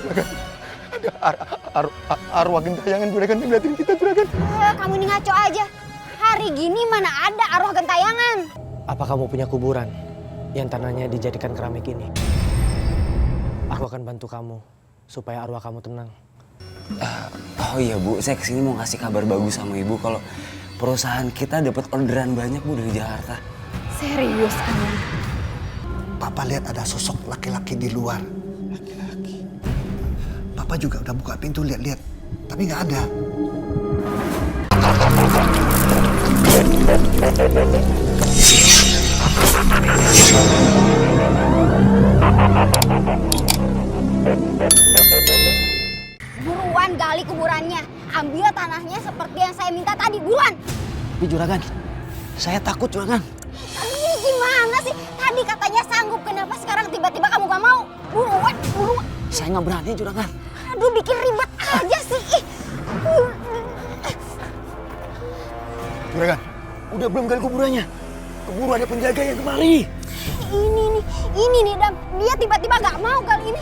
Juragan. Ada arwah gentayangan Juragan yang ngeliatin kita, Juragan. Kamu ini ngaco aja. Hari gini mana ada arwah gentayangan. Apa kamu punya kuburan yang tanahnya dijadikan keramik ini? Aku akan bantu kamu supaya arwah kamu tenang. Oh iya Bu, saya kesini mau kasih kabar bagus sama Ibu kalau perusahaan kita dapat orderan banyak Bu dari Jakarta. Serius kamu? Papa lihat ada sosok laki-laki di luar. Laki-laki. Papa juga udah buka pintu lihat-lihat, tapi nggak ada. Buruan gali kuburannya. Ambil tanahnya seperti yang saya minta tadi. Buruan. Tapi Juragan, saya takut Juragan. Ini gimana sih? Tadi katanya sanggup. Kenapa sekarang tiba-tiba kamu gak mau? Buruan, buruan. Saya nggak berani Juragan. Aduh, bikin ribet aja sih. Juragan, udah belum gali kuburannya. Keburu ada penjaga yang kemari. Ini nih Dam. Dia tiba-tiba gak mau kali ini.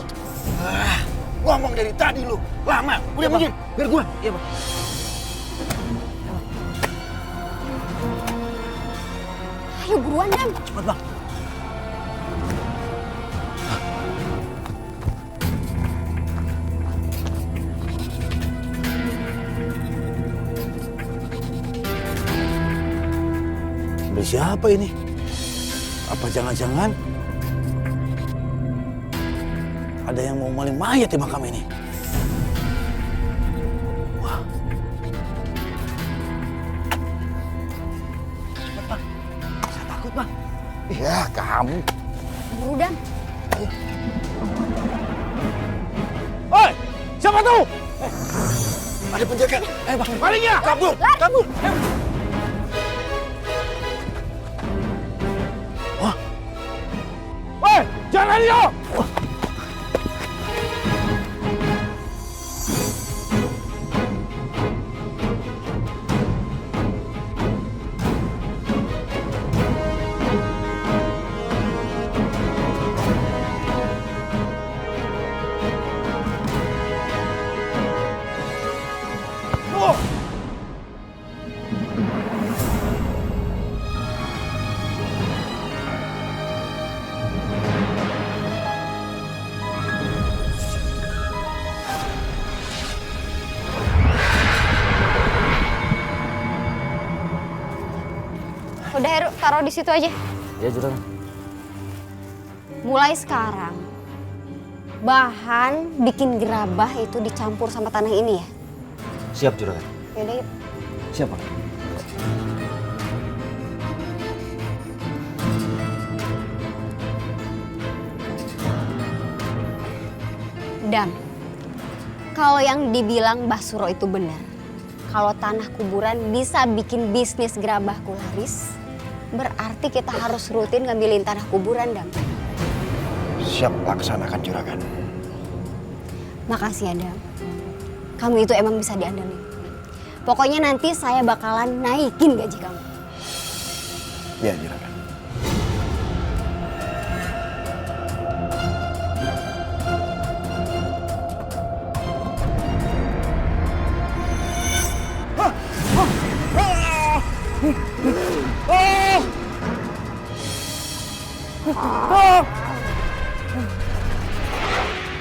Ngomong dari tadi lu, lama. Udah minggir, biar gua. Iya Bang. Ayo buruan Dam. Cepat Bang. Dari siapa ini? Apa jangan-jangan ada yang mau maling mayat di makam ini? Wah. Cepat Bang. Saya takut Bang. Ya, kamu. Buru Dam. Oi, siapa tuh? Ada penjaga. Ayo Bang, malingnya. Kabur, Lari. kabur. Wah. Woi, jangan yo. Udah Heru, taruh di situ aja. Ya Juragan. Mulai sekarang, bahan bikin gerabah itu dicampur sama tanah ini ya. Siap Juragan. Yaudah yuk. Siap Bang. Dam, kalau yang dibilang Mbah Suro itu benar, kalau tanah kuburan bisa bikin bisnis gerabahku laris, berarti kita harus rutin ngambilin tanah kuburan, Dam. Siap laksanakan Juragan. Makasih ya, Dam. Kamu itu emang bisa diandalin. Pokoknya nanti saya bakalan naikin gaji kamu. Ya Juragan.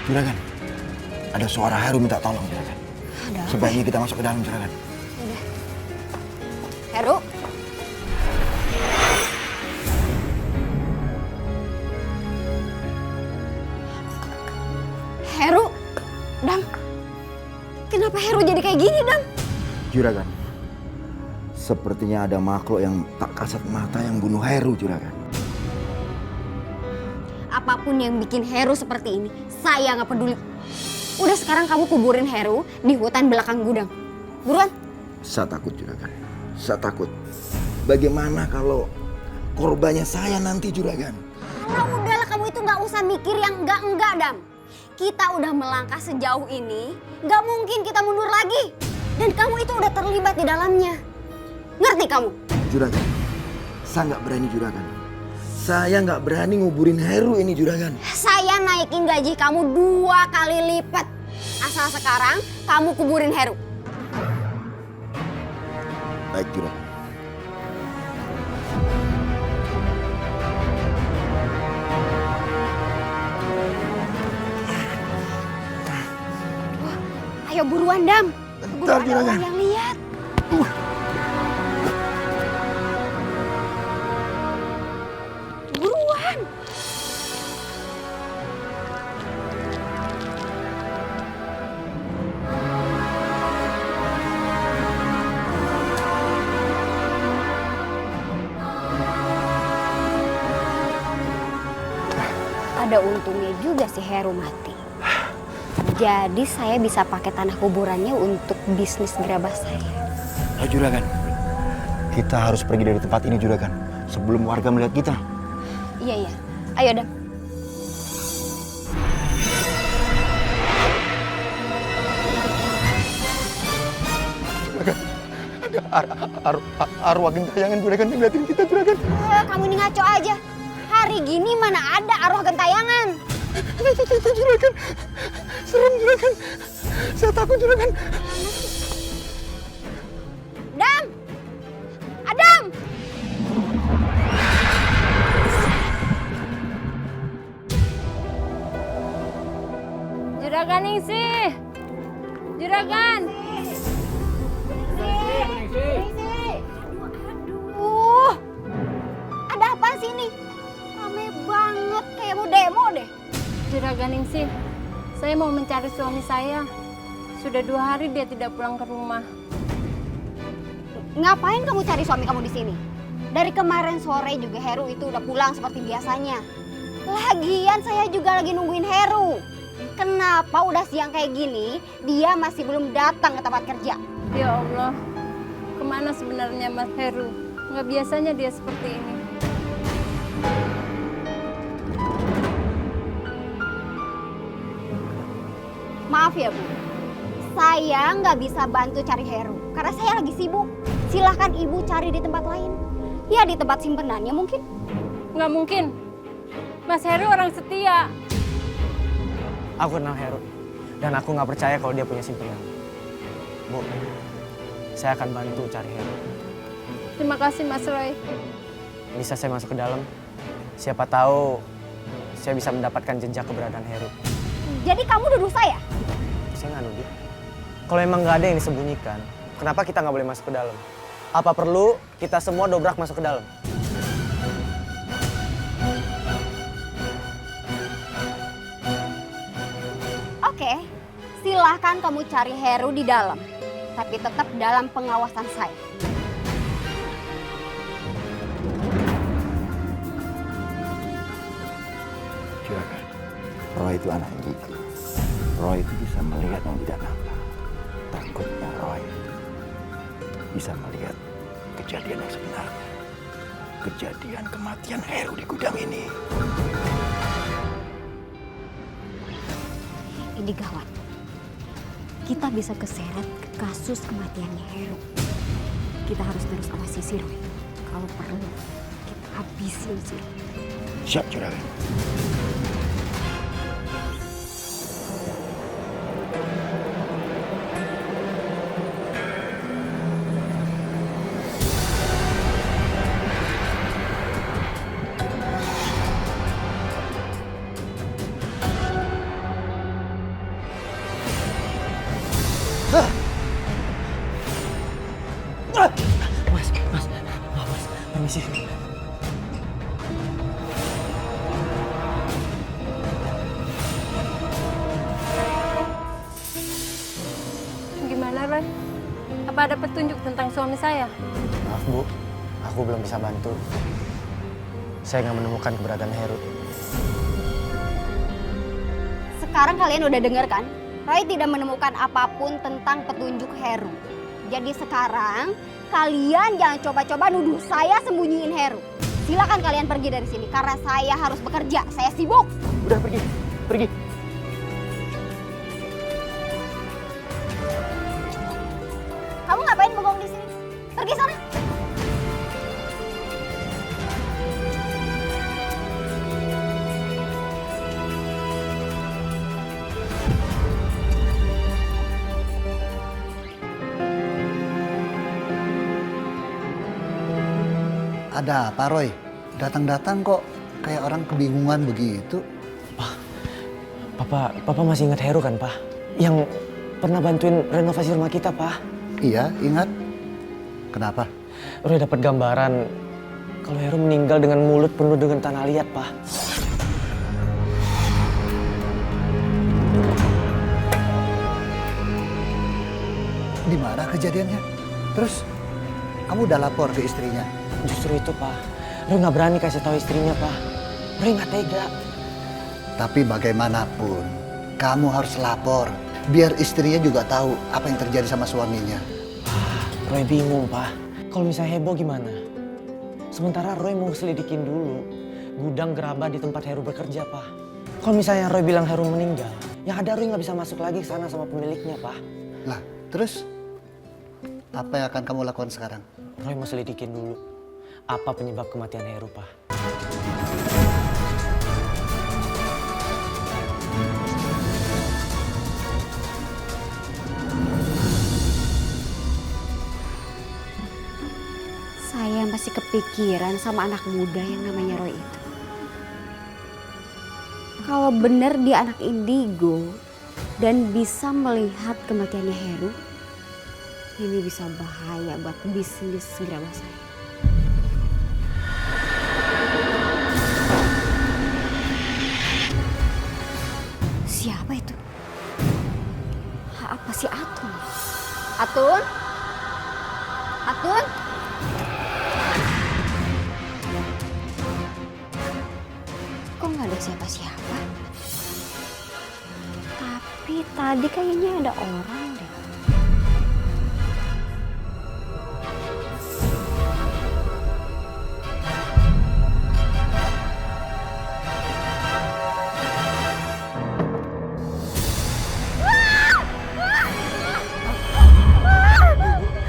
Juragan, ada suara Heru minta tolong, Juragan. Sebaiknya kita masuk ke dalam, Juragan. Udah. Heru. Heru. Dam. Kenapa Heru jadi kayak gini, Dam? Juragan, sepertinya ada makhluk yang tak kasat mata yang bunuh Heru, Juragan. Apapun yang bikin Heru seperti ini, saya nggak peduli. Udah sekarang kamu kuburin Heru di hutan belakang gudang. Buruan. Saya takut, Juragan. Saya takut. Bagaimana kalau korbannya saya nanti, Juragan? Kalau udahlah, kamu itu nggak usah mikir yang enggak, Dam. Kita udah melangkah sejauh ini, nggak mungkin kita mundur lagi. Dan kamu itu udah terlibat di dalamnya. Ngerti kamu? Juragan, saya nggak berani, Juragan. Saya nggak berani nguburin Heru ini, Juragan. Saya naikin gaji kamu 2 kali lipat. Asal sekarang kamu kuburin Heru. Baik, Juragan. Ayo buruan, Dam. Keburu Bentar, ada Juragan. orang yang lihat. Buruan. Ada untungnya juga si Heru mati. Jadi saya bisa pakai tanah kuburannya untuk bisnis gerabah saya. Ayo Juragan, kita harus pergi dari tempat ini Juragan, sebelum warga melihat kita. Iya. Ayo, Dam. Arwah gentayangan Juragan ngeliatin kita Juragan. Kamu ini ngaco aja. Hari gini mana ada arwah gentayangan. Juragan, serem Juragan. Saya takut Juragan. Dam! Adam! Juragan Ningsih! Juragan! Aduh, ada apa sih ini? Rame banget, kayak mau demo deh. Juragan Ningsih, saya mau mencari suami saya. Sudah 2 hari dia tidak pulang ke rumah. Ngapain kamu cari suami kamu di sini? Dari kemarin sore juga Heru itu udah pulang seperti biasanya. Lagian saya juga lagi nungguin Heru. Kenapa udah siang kayak gini, dia masih belum datang ke tempat kerja? Ya Allah, kemana sebenarnya Mas Heru? Nggak biasanya dia seperti ini. Maaf ya Bu, saya nggak bisa bantu cari Heru karena saya lagi sibuk. Silahkan Ibu cari di tempat lain. Ya di tempat simpenannya mungkin. Nggak mungkin. Mas Heru orang setia. Aku kenal Heru, dan aku nggak percaya kalau dia punya simpenan. Bu, saya akan bantu cari Heru. Terima kasih Mas Roy. Bisa saya masuk ke dalam? Siapa tahu saya bisa mendapatkan jejak keberadaan Heru. Jadi kamu nuduh saya? Saya nggak nuduh. Kalau emang nggak ada yang disembunyikan, kenapa kita nggak boleh masuk ke dalam? Apa perlu kita semua dobrak masuk ke dalam? Oke, silahkan kamu cari Heru di dalam. Tapi tetap dalam pengawasan saya. Juragan, Roy itu anak gigu. Roy itu bisa melihat yang tidak nampak. Takutnya Roy bisa melihat kejadian yang sebenarnya. Kejadian kematian Heru di gudang ini. Ini gawat. Kita bisa keseret ke kasus kematiannya Heru. Kita harus terus awasi si Roy. Kalau perlu, kita habisin si Roy. Siap Juragan. Mas, permisi. Gimana Roy? Apa ada petunjuk tentang suami saya? Maaf Bu, aku belum bisa bantu. Saya nggak menemukan keberadaan Heru. Sekarang kalian udah denger kan? Roy tidak menemukan apapun tentang petunjuk Heru. Jadi sekarang kalian jangan coba-coba nuduh saya sembunyiin Heru. Silakan kalian pergi dari sini karena saya harus bekerja. Saya sibuk. Udah pergi, pergi. Kamu ngapain bengong di sini? Pergi sana. Ada apa Roy? Datang-datang kok kayak orang kebingungan begitu. Papa masih ingat Heru kan, Pak? Yang pernah bantuin renovasi rumah kita, Pak. Iya, ingat. Kenapa? Roy dapat gambaran kalau Heru meninggal dengan mulut penuh dengan tanah liat, Pak. Di mana kejadiannya? Terus kamu udah lapor ke istrinya? Justru itu, Pak. Roy nggak berani kasih tahu istrinya, Pak. Roy nggak tega. Tapi bagaimanapun, kamu harus lapor. Biar istrinya juga tahu apa yang terjadi sama suaminya. Roy bingung, Pak. Kalau misalnya heboh gimana? Sementara Roy mau selidikin dulu gudang gerabah di tempat Heru bekerja, Pak. Kalau misalnya Roy bilang Heru meninggal, yang ada Roy nggak bisa masuk lagi ke sana sama pemiliknya, Pak. Lah, terus apa yang akan kamu lakukan sekarang? Roy mau selidikin dulu apa penyebab kematian Heru, Pak. Saya masih kepikiran sama anak muda yang namanya Roy itu. Kalau benar dia anak indigo dan bisa melihat kematiannya Heru, ini bisa bahaya buat bisnis gerabah saya. Siapa itu? Apa sih Atun? Atun? Atun? Kok nggak ada siapa-siapa? Tapi tadi kayaknya ada orang deh.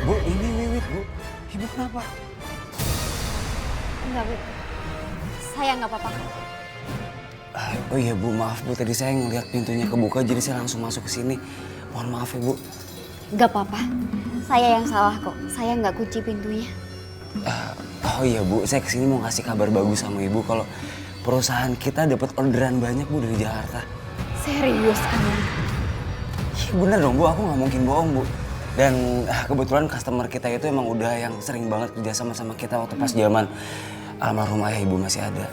Bu, ini Wiwit, Bu. Ibu kenapa? Enggak, Bu. Saya nggak apa-apa. Oh iya Bu, maaf Bu. Tadi saya ngeliat pintunya kebuka jadi saya langsung masuk ke sini. Mohon maaf ya Bu. Nggak apa-apa. Saya yang salah kok. Saya nggak kunci pintunya. Oh iya Bu, saya kesini mau kasih kabar bagus sama Ibu kalau perusahaan kita dapat orderan banyak Bu dari Jakarta. Serius kamu? Iya bener dong Bu, aku nggak mungkin bohong Bu. Dan kebetulan customer kita itu emang udah yang sering banget kerjasama sama kita waktu pas zaman almarhum ayah Ibu masih ada.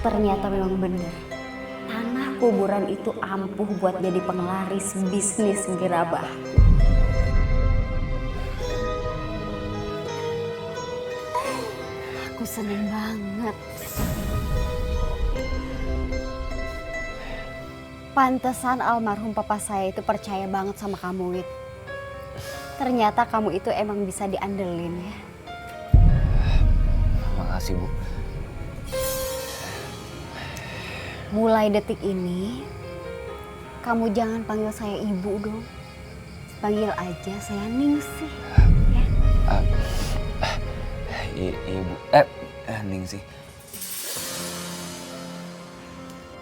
Ternyata memang benar. Tanah kuburan itu ampuh buat jadi penglaris bisnis gerabah. Aku seneng banget. Pantesan almarhum papa saya itu percaya banget sama kamu, Wit. Ternyata kamu itu emang bisa diandelin ya. Makasih Bu. Mulai detik ini, kamu jangan panggil saya ibu dong. Panggil aja saya Ningsih. Ya? Ibu, Ningsih.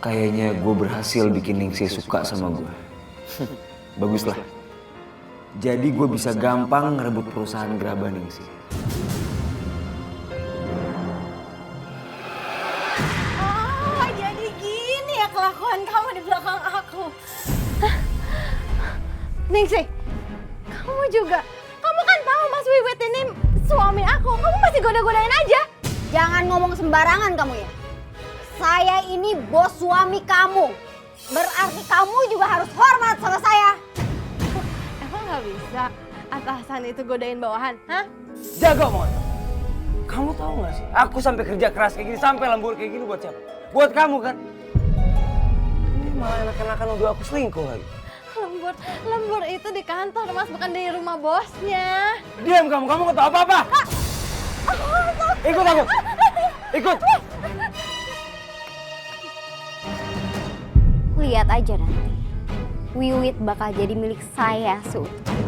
Kayaknya gue berhasil bikin Ningsih suka sama gue. Baguslah. Jadi gue bisa gampang ngerebut perusahaan gerabah Ningsih. Oh, jadi gini ya kelakuan kamu di belakang aku. Ningsih, kamu juga. Kamu kan tahu Mas Wiwit ini suami aku. Kamu masih goda-godain aja. Jangan ngomong sembarangan kamu ya. Saya ini bos suami kamu. Berarti kamu juga harus hormat sama saya. Emang nggak bisa atasan itu godain bawahan, hah? Jaga omongan. Kamu tahu nggak sih? Aku sampai kerja keras kayak gini, sampai lembur kayak gini buat siapa? Buat kamu kan? Ini malah enak-enakan nuduh aku selingkuh lagi. Lembur itu di kantor, Mas, bukan di rumah bosnya. Diam kamu nggak tahu apa-apa. Ikut aku. Ikut. Lihat aja nanti. Wiwit bakal jadi milik saya seutuhnya.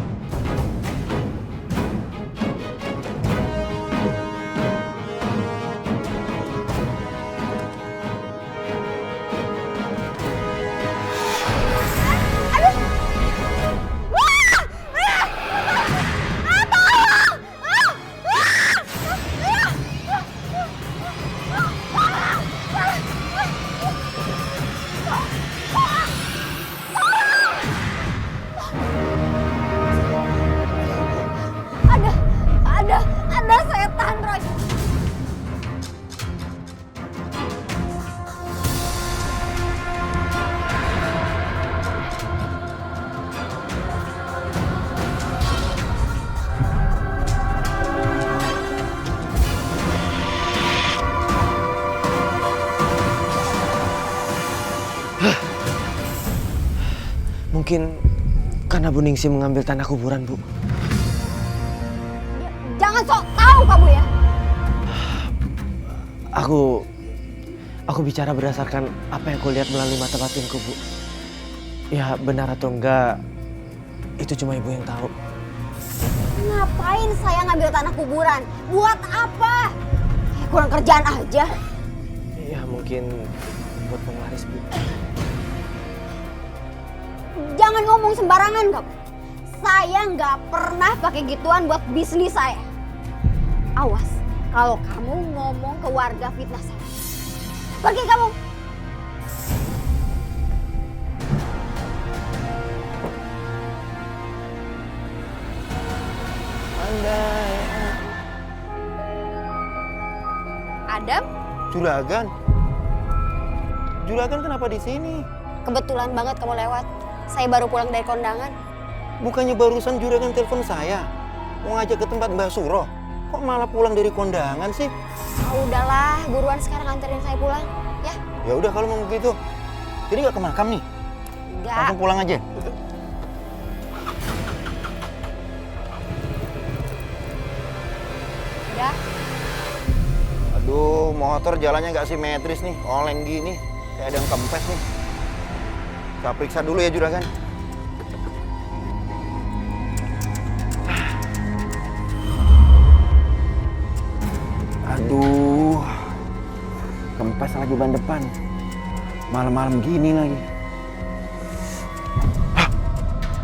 Mungkin karena Bu Ningsih mengambil tanah kuburan, Bu. Jangan sok tahu kamu ya. Aku bicara berdasarkan apa yang aku lihat melalui mata batinku, Bu. Ya benar atau enggak, itu cuma Ibu yang tahu. Ngapain saya ngambil tanah kuburan? Buat apa? Kurang kerjaan aja. Ya mungkin buat penglaris, Bu. Jangan ngomong sembarangan kamu. Saya nggak pernah pakai gituan buat bisnis saya. Awas, kalau kamu ngomong ke warga fitnah saya. Pergi kamu. Adam, Juragan? Juragan kenapa di sini? kebetulan banget kamu lewat. Saya baru pulang dari kondangan. Bukannya barusan Juragan telepon saya mau ngajak ke tempat Mbak Suro. Kok malah pulang dari kondangan sih? Oh, udahlah, buruan sekarang anterin saya pulang, ya? Ya udah kalau mau begitu. Jadi nggak ke makam nih? Enggak. Langsung pulang aja. Udah. Aduh, motor jalannya nggak simetris nih, oleng gini. Kayak ada yang kempes nih. Saya periksa dulu ya Juragan. Aduh, kempes lagi ban depan. Malam-malam gini lagi. Hah,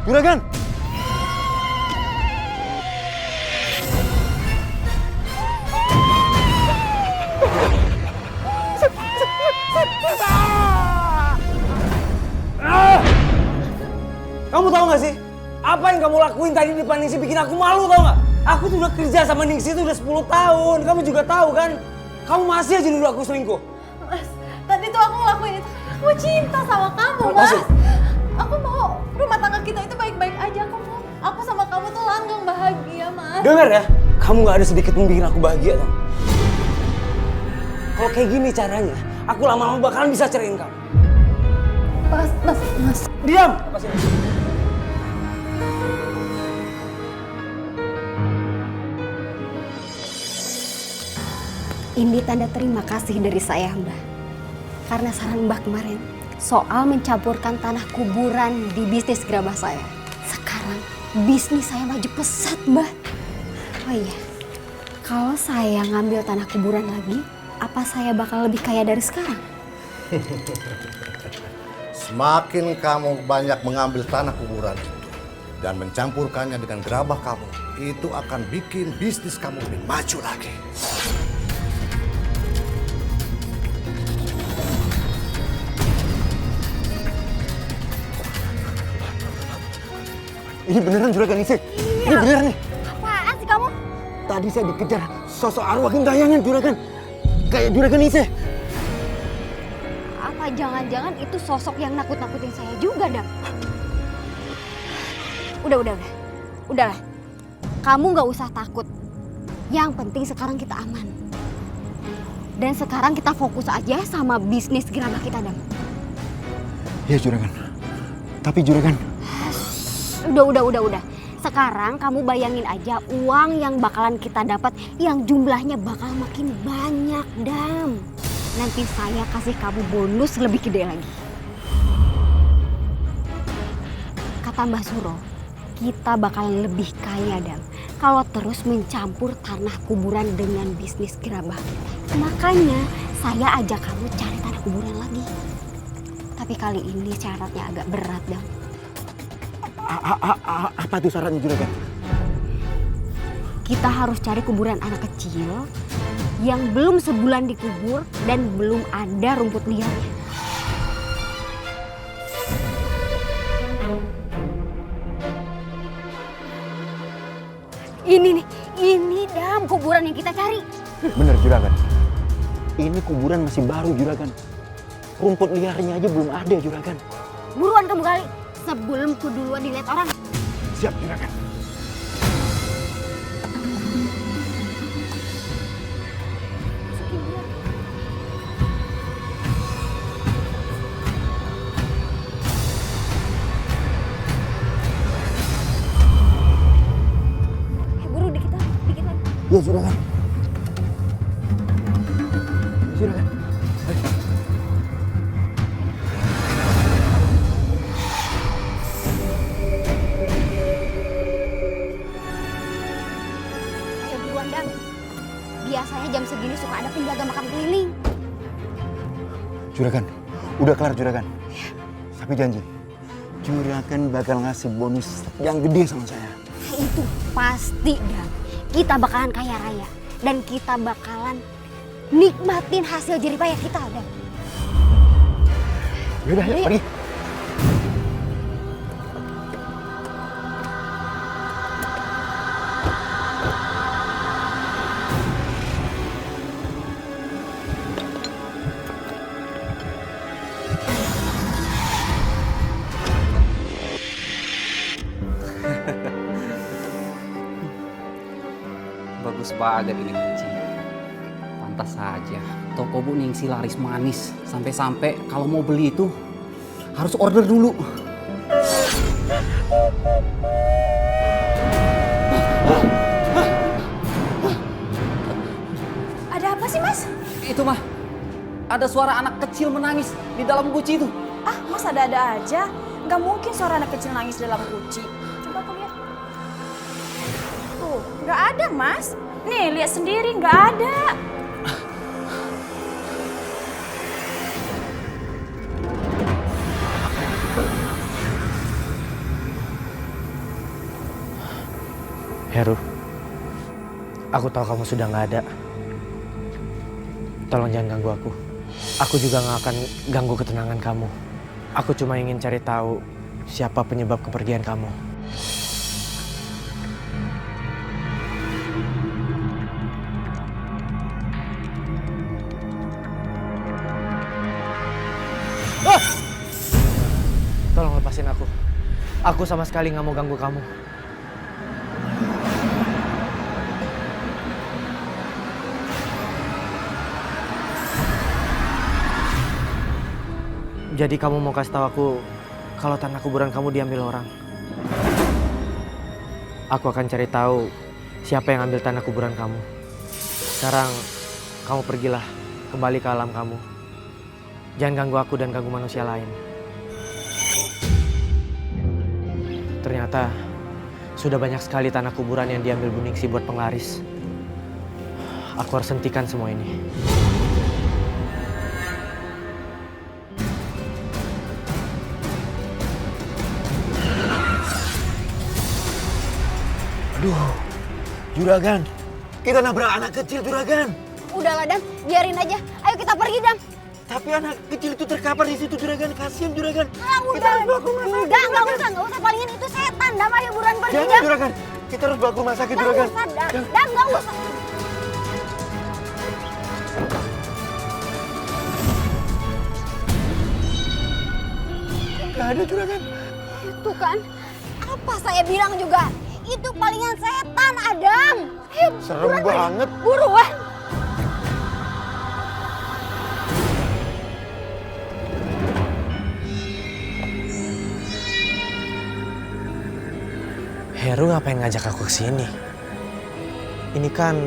Juragan! Kamu tahu gak sih? Apa yang kamu lakuin tadi di depan Ningsih bikin aku malu, tau gak? Aku tuh udah kerja sama Ningsih tuh udah 10 tahun. Kamu juga tahu kan? Kamu masih aja nuduh aku selingkuh. Mas, tadi tuh aku ngelakuin itu. Aku cinta sama kamu, Mas. Maksud? Aku mau rumah tangga kita itu baik-baik aja. Aku sama kamu tuh langgeng bahagia, Mas. Dengar ya, kamu gak ada sedikit pun bikin aku bahagia, tau? Kalau kayak gini caranya, aku lama-lama bakalan bisa ceraiin kamu. Mas. Diam! Apa sih? Ini tanda terima kasih dari saya, Mbak. Karena saran Mbak kemarin soal mencampurkan tanah kuburan di bisnis gerabah saya. Sekarang bisnis saya maju pesat, Mbak. Oh iya, kalau saya ngambil tanah kuburan lagi, apa saya bakal lebih kaya dari sekarang? Semakin kamu banyak mengambil tanah kuburan itu dan mencampurkannya dengan gerabah kamu, itu akan bikin bisnis kamu lebih maju lagi. Ini beneran Juragan Ningsih? Ini beneran nih? Apaan sih kamu? Tadi saya dikejar sosok arwah gentayangan Juragan. Kayak Juragan Ningsih. Apa jangan-jangan itu sosok yang nakut-nakutin saya juga, Dam? Udahlah. Kamu nggak usah takut. Yang penting sekarang kita aman. Dan sekarang kita fokus aja sama bisnis gerabah kita, Dam. Iya Juragan. Tapi Juragan, Udah. Sekarang kamu bayangin aja uang yang bakalan kita dapat yang jumlahnya bakal makin banyak, Dam. Nanti saya kasih kamu bonus lebih gede lagi. Kata Mbah Suro, kita bakalan lebih kaya, Dam, kalau terus mencampur tanah kuburan dengan bisnis gerabah kita. Makanya saya ajak kamu cari tanah kuburan lagi. Tapi kali ini syaratnya agak berat, Dam. apa tuh syaratnya Juragan? Kita harus cari kuburan anak kecil yang belum sebulan dikubur dan belum ada rumput liarnya. Ini Dam kuburan yang kita cari. Bener Juragan. Ini kuburan masih baru Juragan. Rumput liarnya aja belum ada Juragan. Buruan kamu gali sebelum ku duluan dilihat orang. Siap Juragan. Ya juragan. Juragan. Ayo buruan Dam. Biasanya jam segini suka ada penjaga makam keliling. Juragan, udah kelar juragan. Tapi janji, juragan bakal ngasih bonus yang gede sama saya. Itu pasti Dam. Kita bakalan kaya raya. Dan kita bakalan nikmatin hasil jeripayah kita Dam. Yaudah, yuk pergi. Bagus banget ini kunci. Pantas saja toko Bu Ningsi laris manis. Sampai-sampai kalau mau beli itu harus order dulu. Ada apa sih, Mas? Itu mah, ada suara anak kecil menangis di dalam guci itu. Ah, Mas ada-ada aja. Nggak mungkin suara anak kecil nangis dalam guci. Coba aku lihat. Tuh, nggak ada, Mas. Nih, lihat sendiri, nggak ada. Heru, aku tahu kamu sudah nggak ada. Tolong jangan ganggu aku. Aku juga nggak akan ganggu ketenangan kamu. Aku cuma ingin cari tahu siapa penyebab kepergian kamu. Ah! Tolong lepasin aku. Aku sama sekali nggak mau ganggu kamu. Jadi kamu mau kasih tahu aku kalau tanah kuburan kamu diambil orang? Aku akan cari tahu siapa yang ambil tanah kuburan kamu. Sekarang kamu pergilah kembali ke alam kamu. Jangan ganggu aku dan ganggu manusia lain. Ternyata sudah banyak sekali tanah kuburan yang diambil Bu Ningsi buat penglaris. Aku harus hentikan semua ini. Aduh, juragan. Kita nabrak anak kecil, juragan. Udahlah Dam, biarin aja. Ayo kita pergi Dam. Tapi anak kecil itu terkapar di situ, juragan. Kasian, juragan. Ah, Kita harus bawa ke rumah sakit. Udah, nggak usah. Palingan itu setan. Dam, ayo buruan pergi Jangan, Dam. juragan. Kita harus bawa ke rumah sakit, Nggak juragan. usah Dam, Dam nggak usah. Gak ada, juragan. Itu kan, apa saya bilang juga. Itu palingan setan Adam. Ayo, Serem buruan, banget. Buruan. Heru ngapain ngajak aku ke sini? Ini kan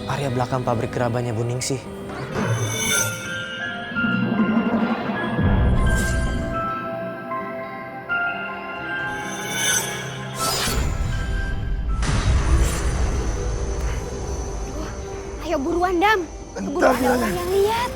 area belakang pabrik gerabahnya Bu Ningsi. Ayo buruan Dam. Keburu Bentar, ada orang yang lihat.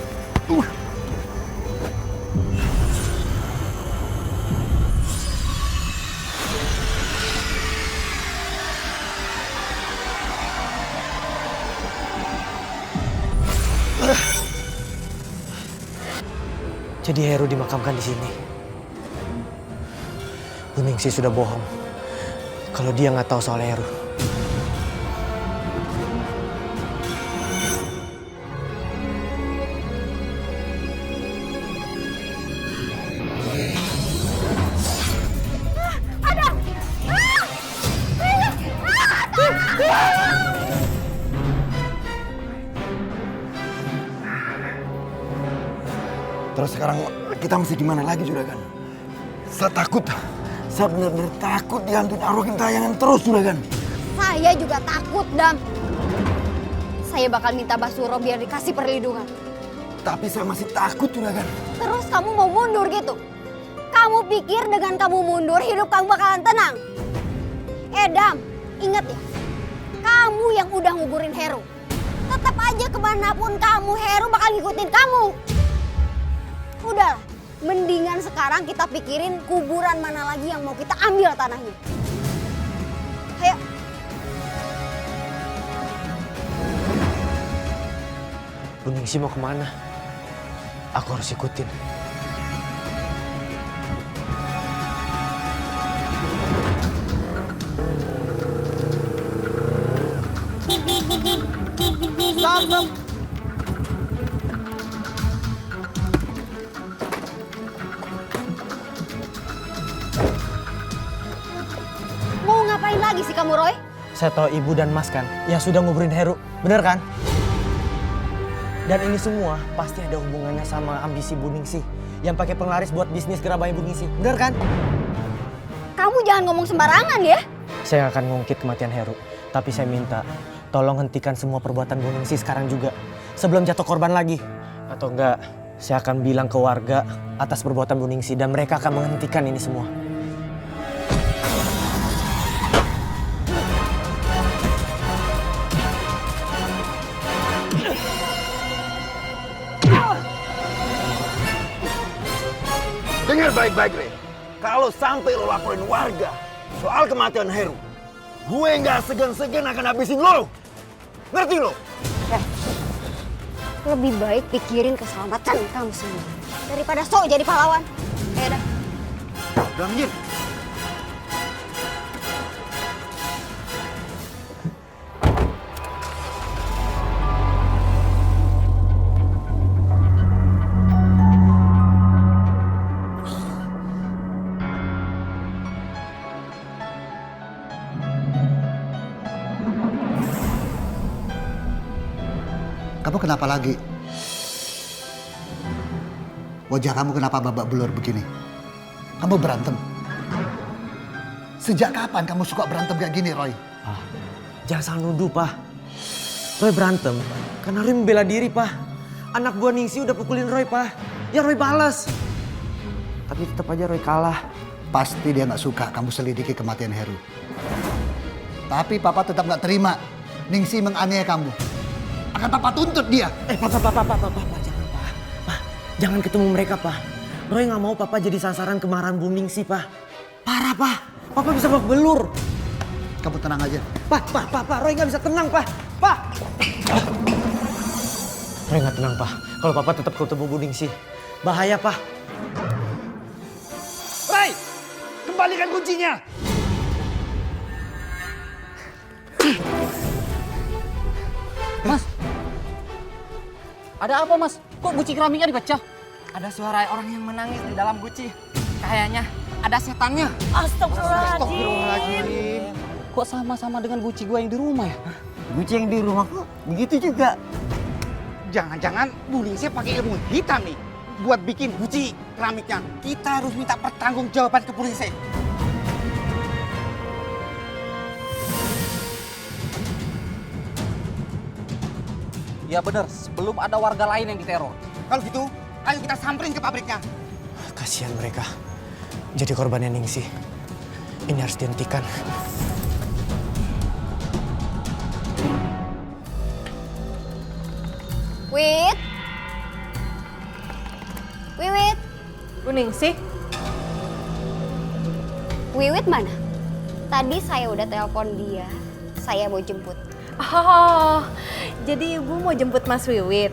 Jadi Heru dimakamkan di sini. Bu Ningsi sudah bohong kalau dia nggak tahu soal Heru. Terus sekarang kita mesti gimana lagi, juragan? Saya takut. Saya benar-benar takut dihantuin arwah gentayangan terus, juragan. Saya juga takut Dam. saya bakal minta Basuro biar dikasih perlindungan. Tapi saya masih takut, Juragan. Terus kamu mau mundur gitu? Kamu pikir dengan kamu mundur hidup kamu bakalan tenang? Dam, ingat ya, kamu yang udah nguburin Heru. Tetap aja kemanapun kamu, Heru bakal ngikutin kamu. Udahlah, mendingan sekarang kita pikirin kuburan mana lagi yang mau kita ambil tanahnya. Ayo. Bu Ningsi mau kemana? Aku harus ikutin. Stop. Mau ngapain lagi sih kamu, Roy? Saya tahu ibu dan mas kan yang sudah nguburin Heru, bener kan? Dan ini semua pasti ada hubungannya sama ambisi Bu Ningsi yang pakai penglaris buat bisnis gerabahnya Bu Ningsi, bener kan? Kamu jangan ngomong sembarangan ya. Saya nggak akan ngungkit kematian Heru, tapi saya minta tolong hentikan semua perbuatan Bu Ningsi sekarang juga sebelum jatuh korban lagi. Atau enggak, saya akan bilang ke warga atas perbuatan Bu Ningsi dan mereka akan menghentikan ini semua. Dengar baik-baik, Re. Kalau sampai lo laporin warga soal kematian Heru, gue nggak segan-segan akan habisin lo. Ngerti lo? Lebih baik pikirin keselamatan kamu semua daripada sok jadi pahlawan. Ya udah. Udah minggir. Kamu kenapa lagi? Wajah kamu kenapa babak belur begini? Kamu berantem? Sejak kapan kamu suka berantem kayak gini, Roy? Ah, jangan salah nuduh, Pak. Roy berantem karena Roy membela diri, Pak. Anak buah Ningsi udah pukulin Roy, Pak. Ya Roy balas. Tapi tetap aja Roy kalah. Pasti dia nggak suka kamu selidiki kematian Heru. Tapi Papa tetap nggak terima Ningsi menganiaya kamu. Akan Papa tuntut dia. Pak, jangan, Pak. Pak, jangan ketemu mereka, Pak. Roy nggak mau Papa jadi sasaran kemarahan Bu Ningsi, Pak. Parah, Pak. Papa bisa babak belur. Kamu tenang aja. Pak, Roy nggak bisa tenang, Pak. Pak! Roy nggak tenang, Pak. Kalau Papa tetap ketemu Bu Ningsi, bahaya, Pak. Roy, kembalikan kuncinya. Mas, ada apa mas? Kok guci keramiknya dipecah? Ada suara orang yang menangis di dalam guci. Kayaknya ada setannya. Astagfirullahaladzim. Kok sama-sama dengan guci gua yang di rumah ya? Guci yang di rumahku begitu juga. Jangan-jangan Bu Ningsi pakai ilmu hitam nih buat bikin guci keramiknya. Kita harus minta pertanggungjawaban ke polisi. Ya bener, sebelum ada warga lain yang diteror. Kalau gitu, ayo kita samperin ke pabriknya. Kasihan mereka. Jadi korbannya Ningsi. Ini harus dihentikan. Wiwit. Bu Ningsi, Wiwit mana? Tadi saya udah telepon dia. Saya mau jemput. oh, jadi ibu mau jemput Mas Wiwit.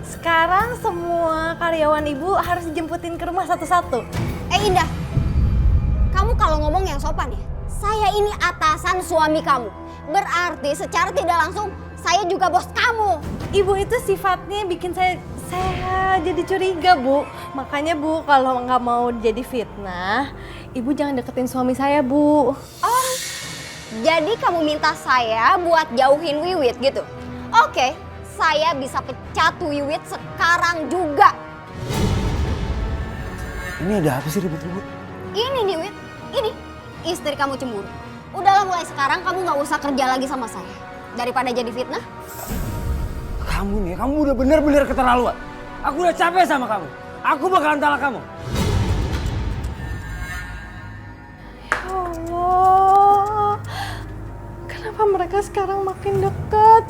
Sekarang semua karyawan ibu harus dijemputin ke rumah satu-satu. Indah, kamu kalau ngomong yang sopan ya. Saya ini atasan suami kamu. Berarti secara tidak langsung saya juga bos kamu. Ibu itu sifatnya bikin saya jadi curiga, Bu. Makanya, Bu, kalau nggak mau jadi fitnah, ibu jangan deketin suami saya, Bu. Oh, jadi kamu minta saya buat jauhin Wiwit gitu? Oke, saya bisa pecat Wiwit sekarang juga. Ini ada apa sih ribut-ribut? Ini nih, Wit. Ini, istri kamu cemburu. Udahlah mulai sekarang kamu nggak usah kerja lagi sama saya. Daripada jadi fitnah. Kamu nih, kamu udah bener-bener keterlaluan. Aku udah capek sama kamu. Aku bakalan talak kamu. Ya Allah, kenapa mereka sekarang makin dekat?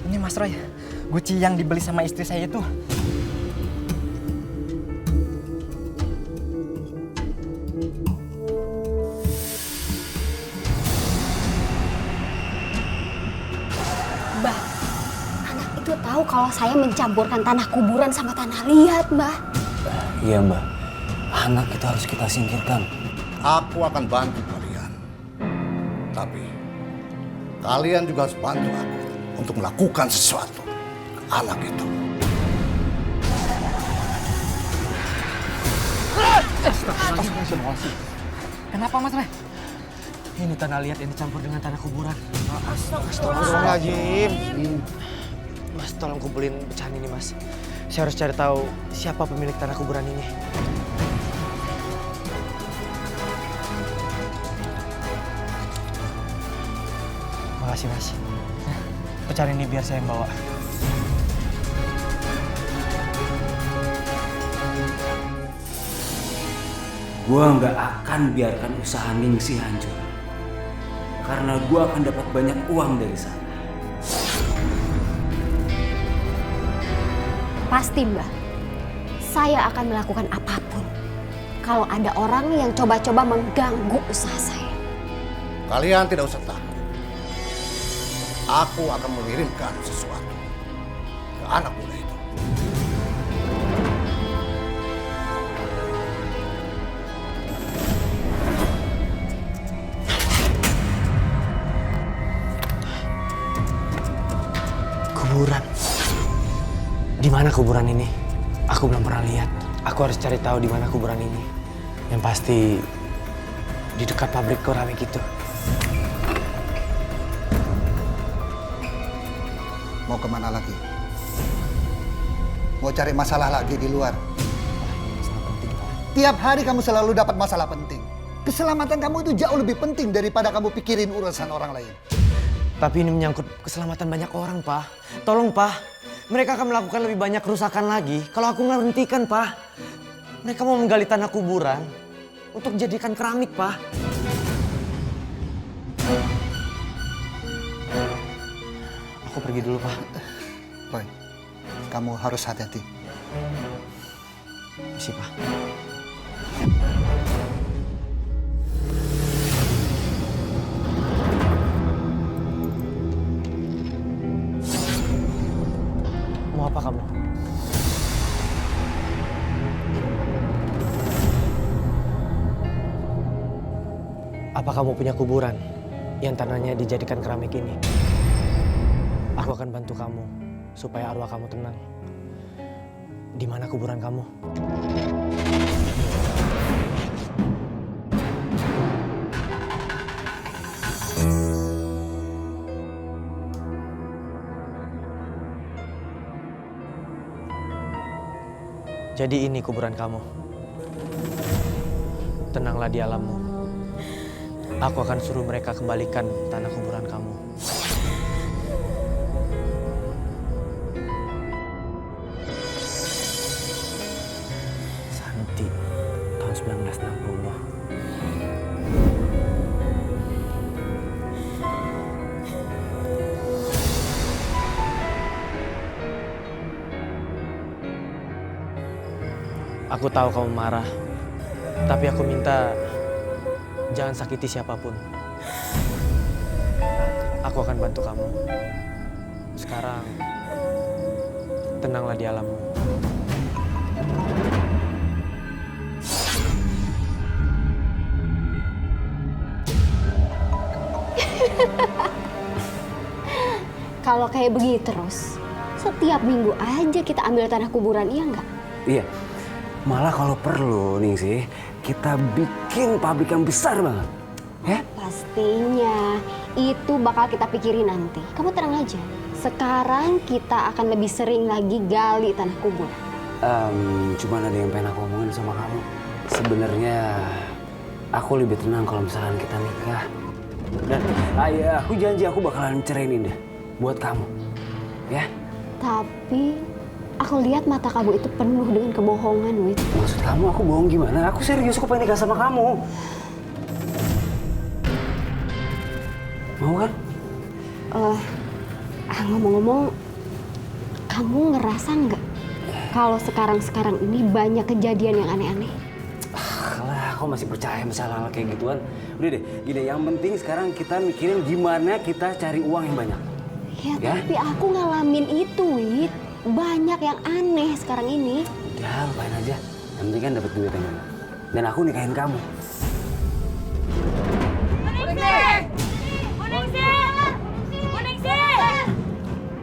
Ini Mas Roy, Gucci yang dibeli sama istri saya tuh. Mbah, anak itu tahu kalau saya mencampurkan tanah kuburan sama tanah liat, Mbah. Iya Mbak, anak itu harus kita singkirkan. Aku akan bantu kalian. Tapi kalian juga harus bantu aku untuk melakukan sesuatu ke anak itu. Kenapa Mas Roy? Ini tanah liat yang dicampur dengan tanah kuburan. Astagfirullahaladzim. Mas, tolong kumpulin pecahan ini, Mas. Saya harus cari tahu siapa pemilik tanah kuburan ini. Makasih, Mas. Pecahan ini biar saya yang bawa. Gua nggak akan biarkan usaha Ningsih hancur. Karena gua akan dapat banyak uang dari sana. Pasti, Mbah. Saya akan melakukan apapun kalau ada orang yang coba-coba mengganggu usaha saya. Kalian tidak usah takut. Aku akan mengirimkan sesuatu ke anak muda itu. Kuburan. Di mana kuburan ini? Aku belum pernah lihat. Aku harus cari tahu di mana kuburan ini. Yang pasti di dekat pabrik keramik itu. Mau kemana lagi? Mau cari masalah lagi di luar? Masalah penting, Pak. Tiap hari kamu selalu dapat masalah penting. Keselamatan kamu itu jauh lebih penting daripada kamu pikirin urusan orang lain. Tapi ini menyangkut keselamatan banyak orang, Pak. Tolong, Pak. Mereka akan melakukan lebih banyak kerusakan lagi kalau aku nggak hentikan, Pak. Mereka mau menggali tanah kuburan untuk jadikan keramik, Pak. Aku pergi dulu, Pak. Roy, kamu harus hati-hati. Misi, Pak. Mau apa kamu? Apa kamu punya kuburan yang tanahnya dijadikan keramik ini? Aku akan bantu kamu supaya arwah kamu tenang. Di mana kuburan kamu? Jadi ini kuburan kamu. Tenanglah di alammu. Aku akan suruh mereka kembalikan tanah kuburan kamu. Santi, tahun 1960. Aku tahu kamu marah, tapi aku minta jangan sakiti siapapun. Aku akan bantu kamu. Sekarang, tenanglah di alammu. Kalau kayak begini terus, setiap minggu aja kita ambil tanah kuburan, iya nggak? Iya. Malah kalau perlu nih sih, kita bikin pabrik yang besar banget. Ya? Pastinya, itu bakal kita pikirin nanti. Kamu tenang aja. Sekarang kita akan lebih sering lagi gali tanah kuburan. Cuman ada yang pengen aku omongin sama kamu. Sebenarnya aku lebih tenang kalau misalkan kita nikah. Dan aku janji aku bakalan ceraiin Indah. buat kamu. Ya? Tapi aku lihat mata kamu itu penuh dengan kebohongan, Wit. Maksud kamu aku bohong gimana? Aku serius kok pengen nikah sama kamu. Mau kan? Ngomong-ngomong, kamu ngerasa nggak kalau sekarang ini banyak kejadian yang aneh-aneh? Lah, kok masih percaya masalah kayak gituan? Udah deh, gini, yang penting sekarang kita mikirin gimana kita cari uang yang banyak. Ya, tapi aku ngalamin itu, Wit. Banyak yang aneh sekarang ini. Udah, lupain aja. Yang penting kan dapat duit yang banyak. Dan aku nikahin kamu.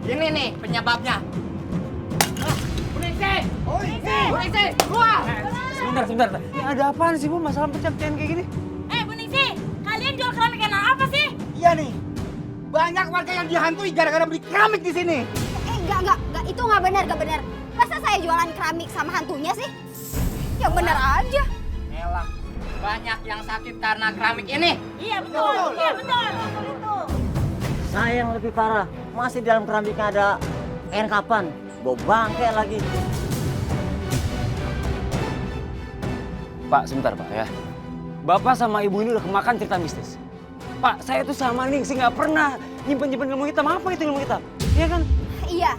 Ini nih penyebabnya. Buningsi, keluar! Sebentar. Ini ada apaan sih, Bu? Masalah pecah-pecahan kayak gini? Buningsi, kalian jual keramik yang apa sih? Iya nih. Banyak warga yang dihantui gara-gara beli keramik di sini. Enggak, itu nggak benar. Masa saya jualan keramik sama hantunya sih? Yang benar aja. Elah, banyak yang sakit karena keramik ini. Iya betul. Saya yang lebih parah, masih dalam keramiknya ada kain kapan, bau bangke lagi. Pak, sebentar Pak ya. Bapak sama ibu ini udah kemakan cerita mistis. Pak, saya tuh sama Ningsi nggak pernah nyimpen ilmu hitam. Apa itu ilmu hitam? Iya kan? Iya.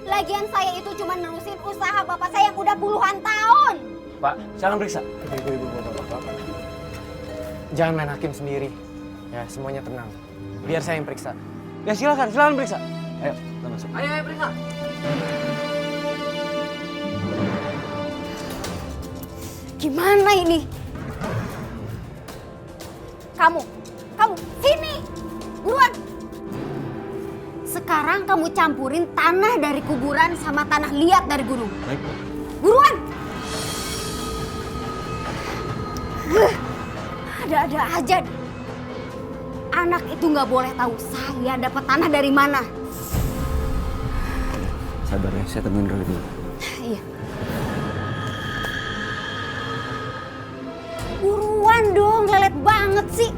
Lagian saya itu cuma nerusin usaha bapak saya yang udah puluhan tahun. Pak, silakan periksa. Ibu, bapak. Jangan main hakim sendiri. Ya, semuanya tenang. Biar saya yang periksa. Ya silakan periksa. Ayo, kita masuk. Ayo periksa. Gimana ini? Kamu, sini! Buruan! Sekarang kamu campurin tanah dari kuburan sama tanah liat dari gunung. Baik, Bu. Buruan! Ada-ada aja nih. Anak itu nggak boleh tahu saya dapat tanah dari mana. Sabar ya, saya temuin Roy dulu. Iya. Buruan dong, lelet banget sih.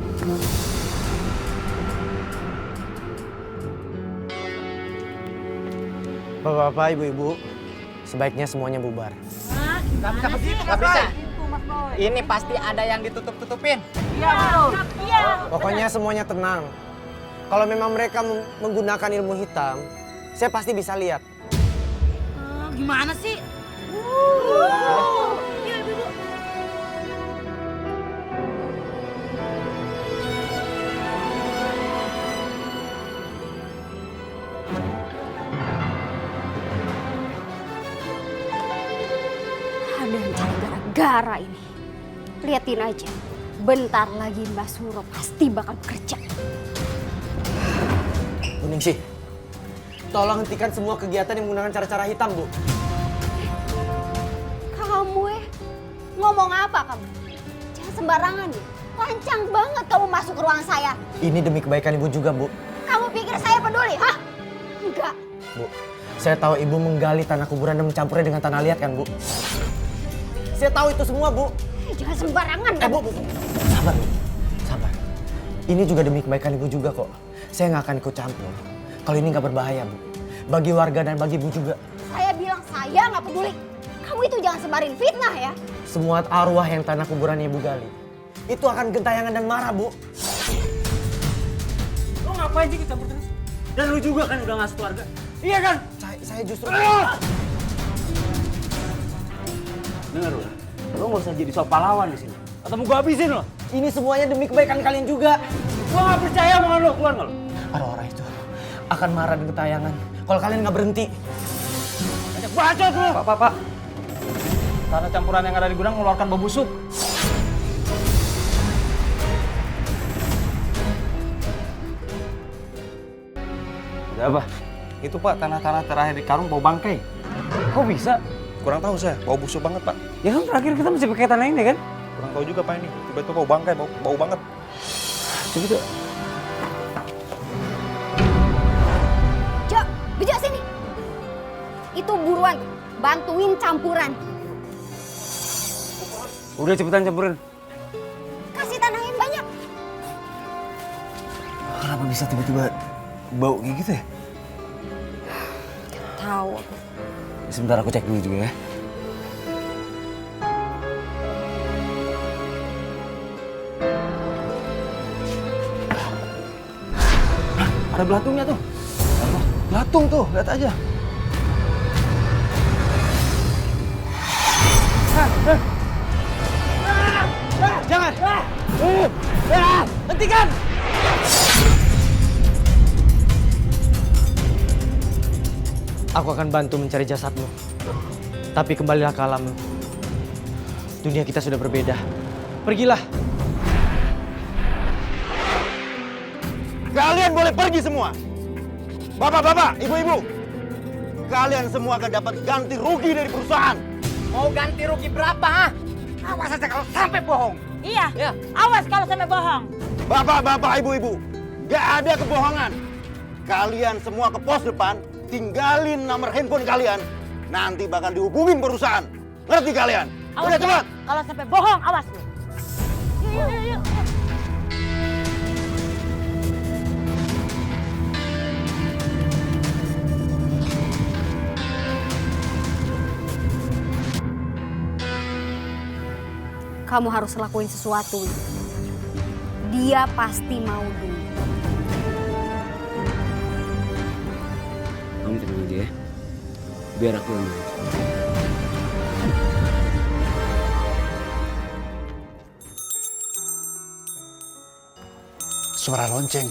Bapak-bapak, ibu-ibu, sebaiknya semuanya bubar. Gak bisa begitu, gak bisa. Ini pasti ada yang ditutup-tutupin. Pokoknya semuanya tenang. Kalau memang mereka menggunakan ilmu hitam, saya pasti bisa lihat. Gimana sih? Ada yang cari gara-gara ini. Liatin aja. Bentar lagi Mbak Suro pasti bakal kerja. Bu Ningsi, tolong hentikan semua kegiatan yang menggunakan cara-cara hitam, Bu. Kamu ngomong apa kamu? Jangan sembarangan deh. Lancang banget kamu masuk ke ruangan saya. Ini demi kebaikan Ibu juga, Bu. Kamu pikir saya peduli, hah? Enggak. Bu, saya tahu Ibu menggali tanah kuburan dan mencampurnya dengan tanah liat kan, Bu? Saya tahu itu semua, Bu. Jangan sembarangan. Bu. Sabar, Bu. Sabar. Ini juga demi kebaikan Ibu juga kok. Saya nggak akan ikut campur. Kalau ini nggak berbahaya, Bu. Bagi warga dan bagi Ibu juga. Saya bilang saya nggak peduli. Kamu itu jangan sebarin fitnah ya. Semua arwah yang tanah kuburannya Ibu gali, itu akan gentayangan dan marah, Bu. Lo ngapain sih kita terus? Dan lu juga kan udah ngasih keluarga. Iya kan? Saya justru... Dengar lo nggak usah jadi sok pahlawan di sini. Atau mau gue habisin lo. Ini semuanya demi kebaikan kalian juga. Gue nggak percaya omongan lo, keluar nggak lo? Arwah itu akan marah dan gentayangan kalau kalian nggak berhenti. Banyak bacot lo. Pak. Tanah campuran yang ada di gudang mengeluarkan bau busuk. Ada apa? Itu Pak, tanah-tanah terakhir di karung bau bangkai. Kok bisa? Kurang tahu saya, bau busuk banget Pak. Ya kan terakhir kita masih pakai tanah ini kan? Kurang tahu juga Pak ini, tiba-tiba bau bangkai, bau banget. Coba tuh. Jo, Bejo sini. Itu buruan, bantuin campuran. Udah cepetan campurin. Kasih tanah yang banyak. Kenapa bisa tiba-tiba bau kayak gitu ya? tahu aku. Sebentar aku cek dulu juga ya. Ada belatungnya tuh. Belatung tuh, lihat aja. Jangan! Hentikan! Aku akan bantu mencari jasadmu. Tapi kembalilah ke alammu. Dunia kita sudah berbeda. Pergilah. Kalian boleh pergi semua. Bapak-bapak, ibu-ibu. Kalian semua akan dapat ganti rugi dari perusahaan. Mau ganti rugi berapa, ha? Awas saja kalau sampai bohong. Iya, awas kalau sampai bohong. Bapak-bapak, ibu-ibu. Gak ada kebohongan. Kalian semua ke pos depan, tinggalin nomor handphone kalian. Nanti bakal dihubungin perusahaan. Ngerti kalian? Awas Udah cepat. kalau sampai bohong, awas lu. Yuk. Kamu harus lakuin sesuatu. Dia pasti mau dulu. Kamu tenang aja ya. Biar aku yang dulu. Suara lonceng.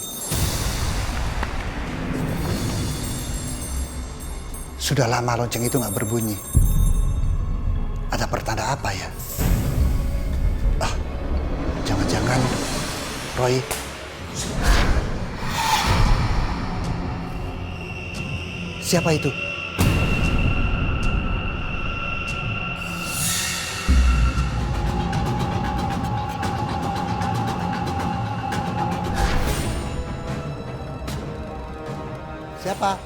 Sudah lama lonceng itu nggak berbunyi. Ada pertanda apa ya? Jangan-jangan Roy. Siapa itu? Siapa?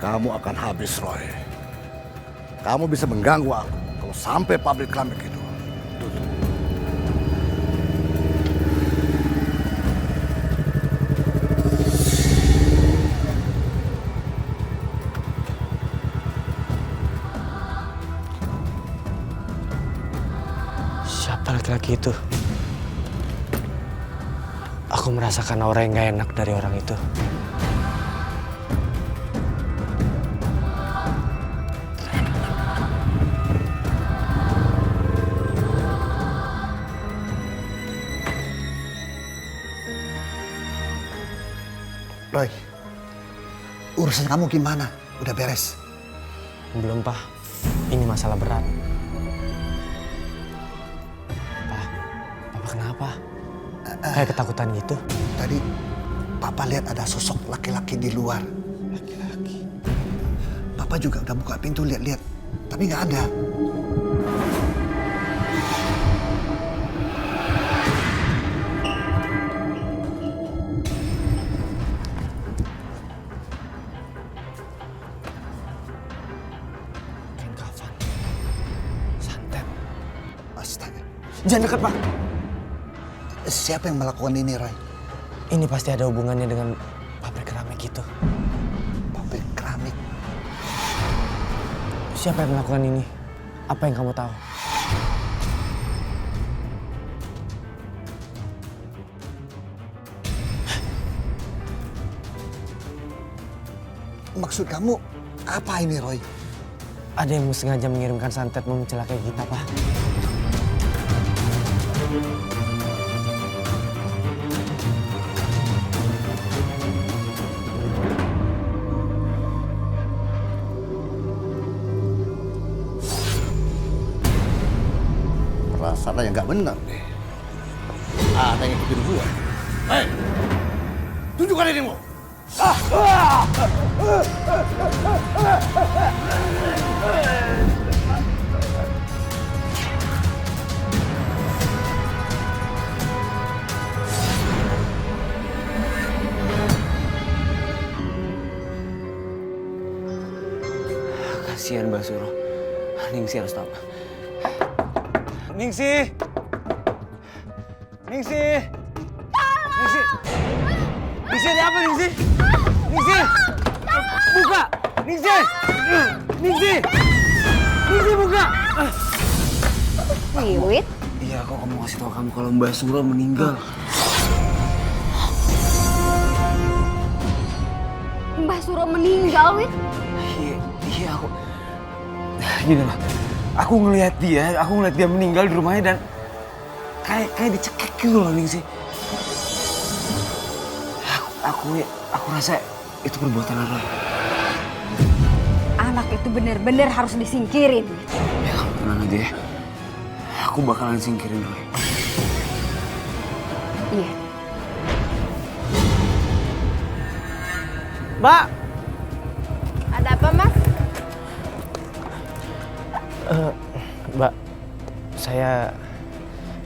Kamu akan habis, Roy. Kamu bisa mengganggu aku kalau sampai pabrik keramik itu tutup. Siapa laki-laki itu? Aku merasakan aura yang gak enak dari orang itu. Roy, urusan kamu gimana? Udah beres? Belum, Pak. Ini masalah berat. Papa kenapa? Kayak ketakutan gitu. Tadi Papa lihat ada sosok laki-laki di luar. Laki-laki. Papa juga udah buka pintu lihat-lihat, tapi nggak ada. Jangan dekat, Pak. Siapa yang melakukan ini, Roy? Ini pasti ada hubungannya dengan pabrik keramik itu. Pabrik keramik? Siapa yang melakukan ini? Apa yang kamu tahu? Maksud kamu apa ini, Roy? Ada yang sengaja mengirimkan santet mau mencelakai kita, Pak. Perasaan yang nggak benar deh. Ada yang ikutin gua. Hei, tunjukkan dirimu. Kasihan Basuro. Ningsi harus tahu. Ningsi! Ningsi! Ningsi! Ningsi, ada apa Ningsi? Ningsi! Buka! Ningsi! Ningsi! Ningsi, buka! Wiwit? Iya, kok kamu kasih tahu kamu kalau Mbak Suro meninggal. Mbah Suro meninggal, Wit? Iya aku. Gini loh, aku ngelihat dia meninggal di rumahnya dan kayak dicekik gitu loh Ningsi. Aku rasa itu perbuatan Roy. Anak itu benar-benar harus disingkirin. Ya kamu tenang aja ya. Aku bakalan singkirin Roy. Iya. Mbak! Ada apa, Mas? Mbak, saya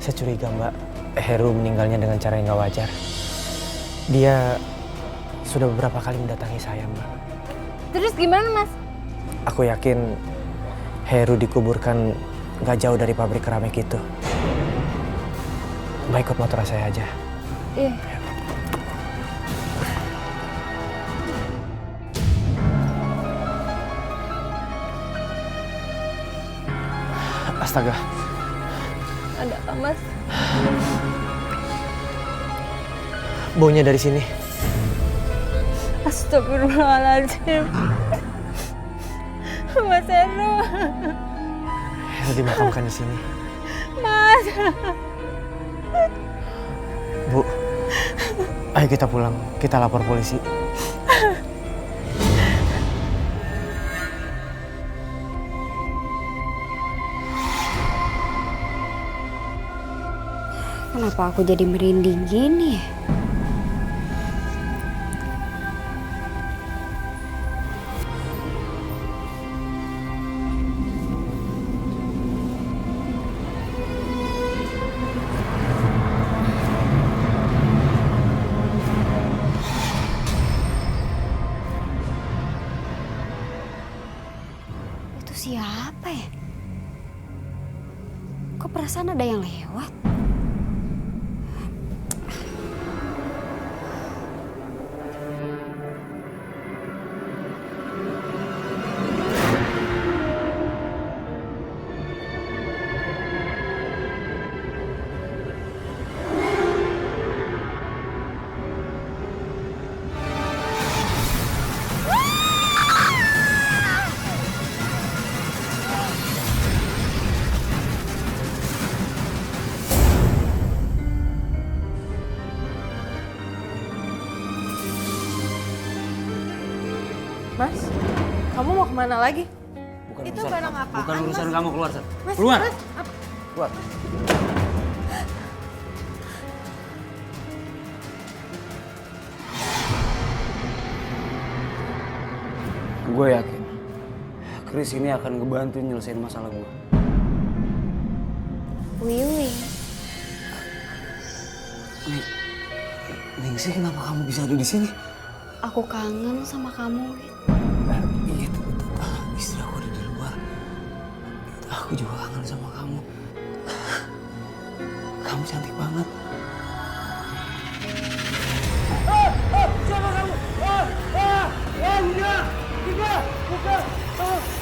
curiga Mbak, Heru meninggalnya dengan cara yang nggak wajar. Dia sudah beberapa kali mendatangi saya, Mbak. Terus gimana, Mas? Aku yakin Heru dikuburkan nggak jauh dari pabrik keramik itu. Mbak ikut motor saya aja. Iya. Astaga. Ada apa, Mas? Baunya dari sini. Astagfirullahaladzim. Mas Heru. Heru dimakamkan di sini. Mas. Bu, ayo kita pulang. Kita lapor polisi. Kenapa aku jadi merinding gini ya? Itu siapa ya? Kok perasaan ada yang lewat? Mas, kamu mau kemana lagi? Bukan Itu urusan barang kamu. apaan, Bukan urusan Mas? kamu, keluar, San. Mas, Keluar. Mas, Keluar. Gue yakin Chris ini akan ngebantu nyelesain masalah gue. Wiwi. Ningsi, kenapa kamu bisa ada di sini? Aku kangen sama kamu, Wit. Iya, istri aku ada di luar. Aku juga kangen sama kamu. Kamu cantik banget. Siapa kamu? Buka! Buka! Buka! Buka!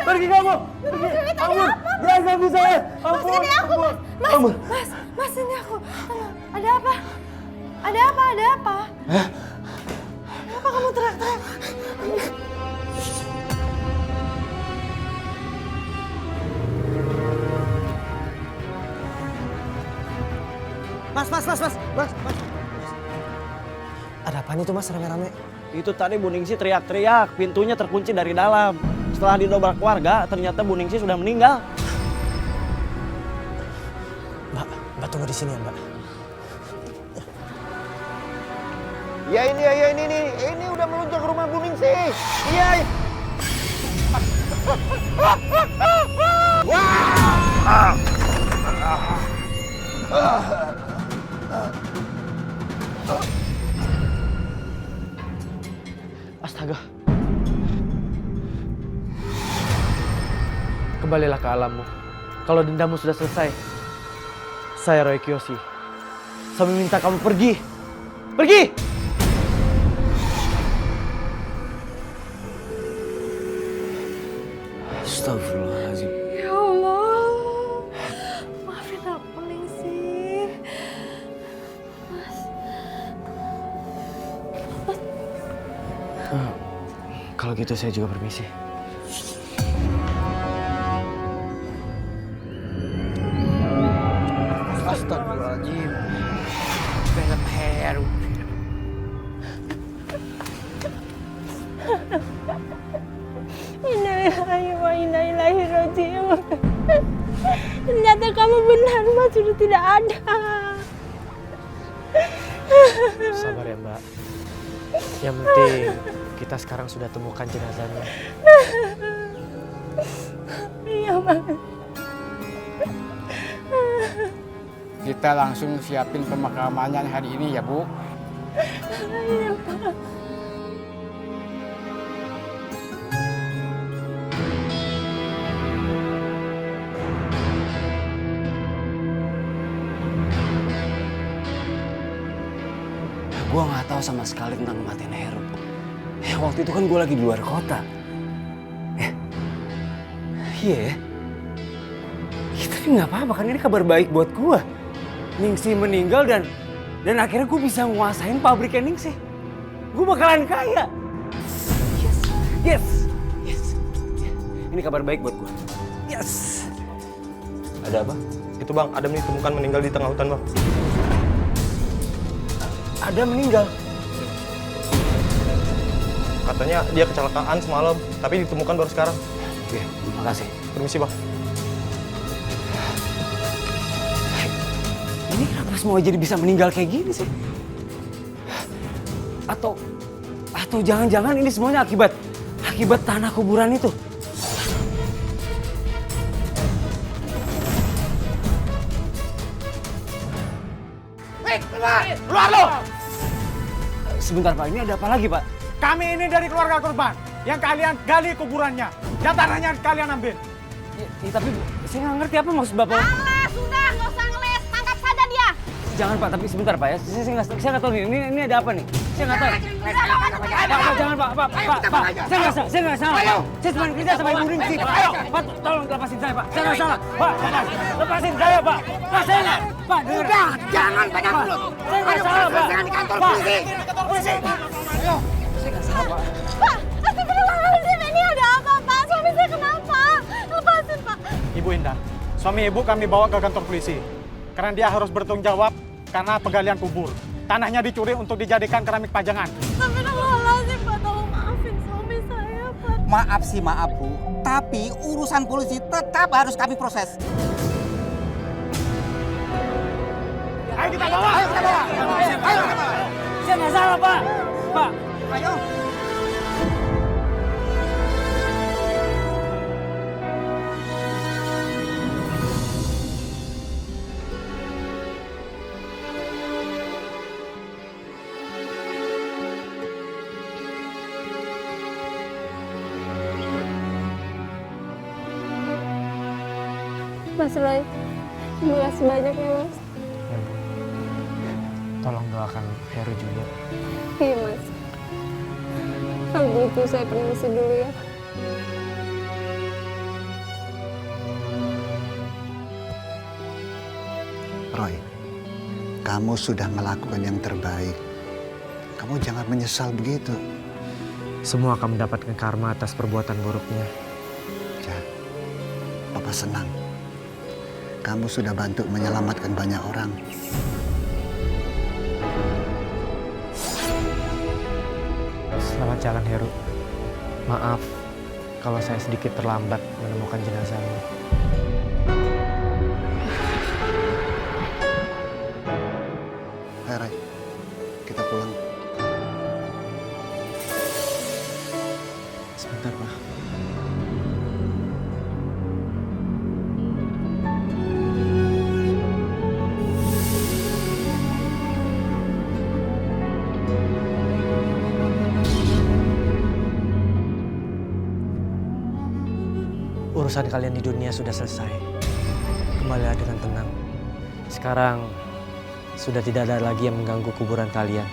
Pergi kamu! Pergi! Ampun! Jangan ganggu saya! Ampun! Mas, ini aku, Mas! Mas! Ampun. Mas, ini aku! Tolong, ada apa? Ada apa? Ada apa? Kenapa kamu teriak-teriak? Mas. Ada apaan itu Mas rame-rame? Itu tadi Bu Ningsi teriak-teriak, pintunya terkunci dari dalam. Setelah didobrak warga, ternyata Bu Ningsi sudah meninggal. Mbak tunggu di sini ya Mbak. Ya ini udah meluncur ke rumah Bu Ningsih. Iya. Wah! Astaga. Kembalilah ke alammu. Kalau dendammu sudah selesai, saya Roy Kiyoshi. Saya meminta kamu pergi. Pergi! Astagfirullahaladzim. Ya Allah. Maafin aku Ningsih. Mas. Kalau gitu saya juga permisi. Astagfirullahaladzim. Film Heru. Innalillahi wa inna ilaihi raji'un. Ternyata kamu benar, Mas, sudah tidak ada. Sabar ya, Mbak. Yang penting kita sekarang sudah temukan jenazahnya. Iya, Mas. Kita langsung siapin pemakamannya hari ini ya, Bu. Iya, Pak. Gue nggak tahu sama sekali tentang kematian Heru. Waktu itu kan gue lagi di luar kota. Iya. Tapi nggak apa-apa kan, ini kabar baik buat gue. Ningsih meninggal dan akhirnya gue bisa nguasain pabriknya Ningsih. Gue bakalan kaya. Yes. Ini kabar baik buat gue. Yes. Ada apa? Itu Bang, Adam ditemukan meninggal di tengah hutan Bang. Ada meninggal? Katanya dia kecelakaan semalam, tapi ditemukan baru sekarang. Oke, makasih. Permisi Bang. Ini kenapa semua jadi bisa meninggal kayak gini sih? Atau jangan-jangan ini semuanya akibat tanah kuburan itu? Keluar lo! Sebentar Pak, ini ada apa lagi Pak? Kami ini dari keluarga korban yang kalian gali kuburannya dan tanahnya kalian ambil. Tapi saya nggak ngerti apa maksud Bapak. Alah, sudah, nggak usah ngeles. Tangkap saja dia. Jangan Pak, tapi sebentar Pak ya. Saya nggak tahu nih. Ini ada apa nih? Saya nggak tahu. Pak, jangan Pak. Saya nggak salah. Saya cuma kerja sama Ibu Ningsih Pak. Pak, tolong lepasin saya Pak. Saya nggak salah. Pak, lepasin saya Pak. Pak, saya nggak. Pak, udah, jangan banyak mulut. Saya nggak salah Pak. Jangan di kantor polisi. Polisi. Ayo. Saya nggak salah Pak. Pak, astagfirullahaladzim, ini ada apa Pak? Suami saya kenapa? Lepasin Pak. Ibu Indah, suami ibu kami bawa ke kantor polisi karena dia harus bertanggung jawab karena penggalian kubur. Tanahnya dicuri untuk dijadikan keramik pajangan. Astagfirullahaladzim Pak, tolong maafin suami saya Pak. Maaf sih maaf Bu, tapi urusan polisi tetap harus kami proses. Ayo kita bawa! Ayo kita bawa! Ayo! Saya nggak salah Pak. Pak, ayo. Mas Roy, terima kasih banyak ya Mas. Ya Bu, tolong doakan Heru juga. Iya Mas. Kalau gitu saya permisi dulu ya. Roy, kamu sudah melakukan yang terbaik. Kamu jangan menyesal begitu. Semua akan mendapatkan karma atas perbuatan buruknya. Ja, Papa senang. Kamu sudah bantu menyelamatkan banyak orang. Selamat jalan Heru. Maaf kalau saya sedikit terlambat menemukan jenazahmu. Hai Ray, kita pulang. Urusan kalian di dunia sudah selesai. Kembalilah dengan tenang. Sekarang sudah tidak ada lagi yang mengganggu kuburan kalian.